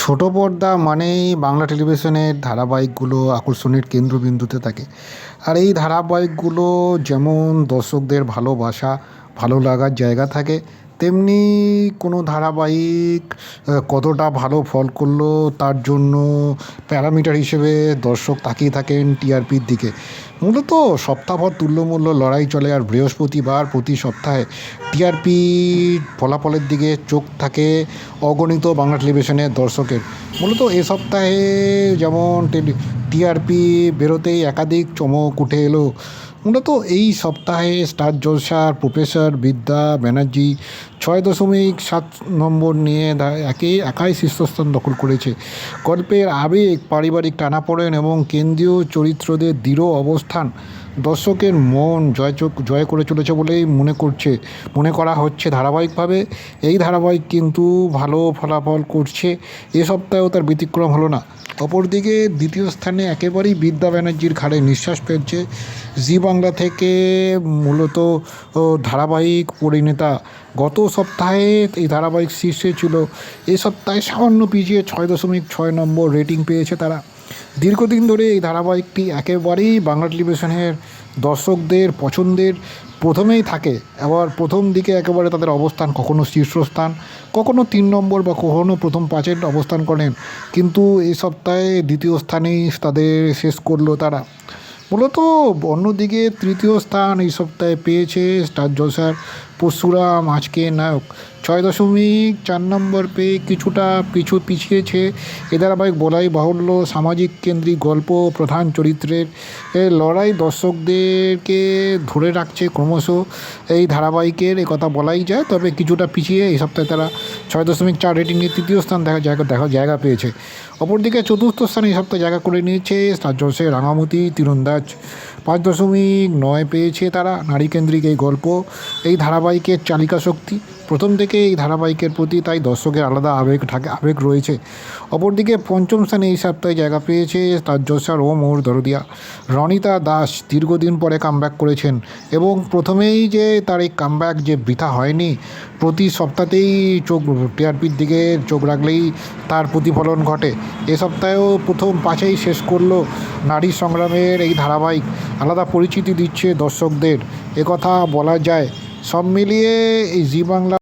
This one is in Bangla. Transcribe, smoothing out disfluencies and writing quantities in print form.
ছোট পর্দা মানেই বাংলা টেলিভিশনের ধারাবাহিকগুলো আকর্ষণের কেন্দ্রবিন্দুতে থাকে। আর এই ধারাবাহিকগুলো যেমন দর্শকদের ভালোবাসা, ভালো লাগার জায়গা থাকে, তেমনি কোনো ধারাবাহিক কতটা ভালো ফল করলো তার জন্য প্যারামিটার হিসেবে দর্শক তাকিয়ে থাকেন টিআরপির দিকে। মূলত সপ্তাহভর তুল্যমূল্য লড়াই চলে, আর বৃহস্পতিবার প্রতি সপ্তাহে টিআরপি ফলাফলের দিকে চোখ থাকে অগণিত বাংলা টেলিভিশনের দর্শকের। মূলত এ সপ্তাহে যেমন টিআরপি বেরোতেই একাধিক চমক উঠে এলো। মূলত এই সপ্তাহে স্টার জলসার প্রফেসর বিদ্যা ব্যানার্জি 6.7 নম্বর নিয়ে একাই শীর্ষস্থান দখল করেছে। গল্পের আবেগ, পারিবারিক টানাপোড়েন এবং কেন্দ্রীয় চরিত্রদের দৃঢ় অবস্থান দর্শকের মন জয় করে চলেছে বলেই মনে করা হচ্ছে ধারাবাহিকভাবে। এই ধারাবাহিক কিন্তু ভালো ফলাফল করছে, এ সপ্তাহেও তার ব্যতিক্রম হলো না। অপরদিকে দ্বিতীয় স্থানে একেবারেই বিদ্যা ব্যানার্জির ঘাড়ে নিঃশ্বাস ফেলছে জি বাংলা থেকে মূলত ধারাবাহিক পরিণীতা। গত সপ্তাহে এই ধারাবাহিক শীর্ষে ছিল, এই সপ্তাহে সামান্য পিছিয়ে 6.6 নম্বর রেটিং পেয়েছে তারা। দীর্ঘদিন ধরে এই ধারাবাহিকটি একেবারেই বাংলা টেলিভিশনের দর্শকদের পছন্দের প্রথমেই থাকে। আবার প্রথম দিকে একেবারে তাদের অবস্থান কখনো শীর্ষস্থান, কখনো 3 নম্বর বা কখনো প্রথম 5-এর অবস্থান করেন, কিন্তু এই সপ্তাহে দ্বিতীয় স্থানেই তাদের শেষ করলো তারা। মূলত অন্যদিকে তৃতীয় স্থান এই সপ্তাহে পেয়েছে স্টার জলসার পরশুরাম আজকে নায়ক। 6.4 নম্বর পেয়ে কিছুটা পিছিয়েছে। এ ধারাবাহিক বলাই বাহুল্য সামাজিক কেন্দ্রিক গল্প, প্রধান চরিত্রের লড়াই দর্শকদেরকে ধরে রাখছে ক্রমশ এই ধারাবাহিকের, কথা বলাই যায়। তবে কিছুটা পিছিয়ে এই সপ্তাহে তারা 6.4 রেটিং নিয়ে তৃতীয় স্থান জায়গা পেয়েছে। অপরদিকে চতুর্থ স্থানে এই সপ্তাহে জায়গা করে নিয়েছে স্টার জলসায় রাঙামতি তীরন্দাজ। 5.9 পেয়েছে তারা। নারীকেন্দ্রিক এই গল্প, এই ধারাবাহিকের চালিকা শক্তি। প্রথম থেকে এই ধারাবাহিকের প্রতি তাই দর্শকের আলাদা আবেগ রয়েছে। অপরদিকে পঞ্চম স্থানে এই সপ্তাহে জায়গা পেয়েছে স্টার জলসার ও মোর দরদিয়া। রনিতা দাস দীর্ঘদিন পরে কামব্যাক করেছেন, এবং প্রথমেই যে তার এই কামব্যাক যে বৃথা হয়নি, প্রতি সপ্তাহতেই টিআরপির দিকে চোখ রাখলেই তার প্রতিফলন ঘটে। এ সপ্তাহেও প্রথম 5-এই শেষ করলো নারী সংগ্রামের এই ধারাবাহিক। আলাদা পরিচিতি দিচ্ছে দর্শকদের, একথা বলা যায়। সব মিলিয়ে এই জি বাংলা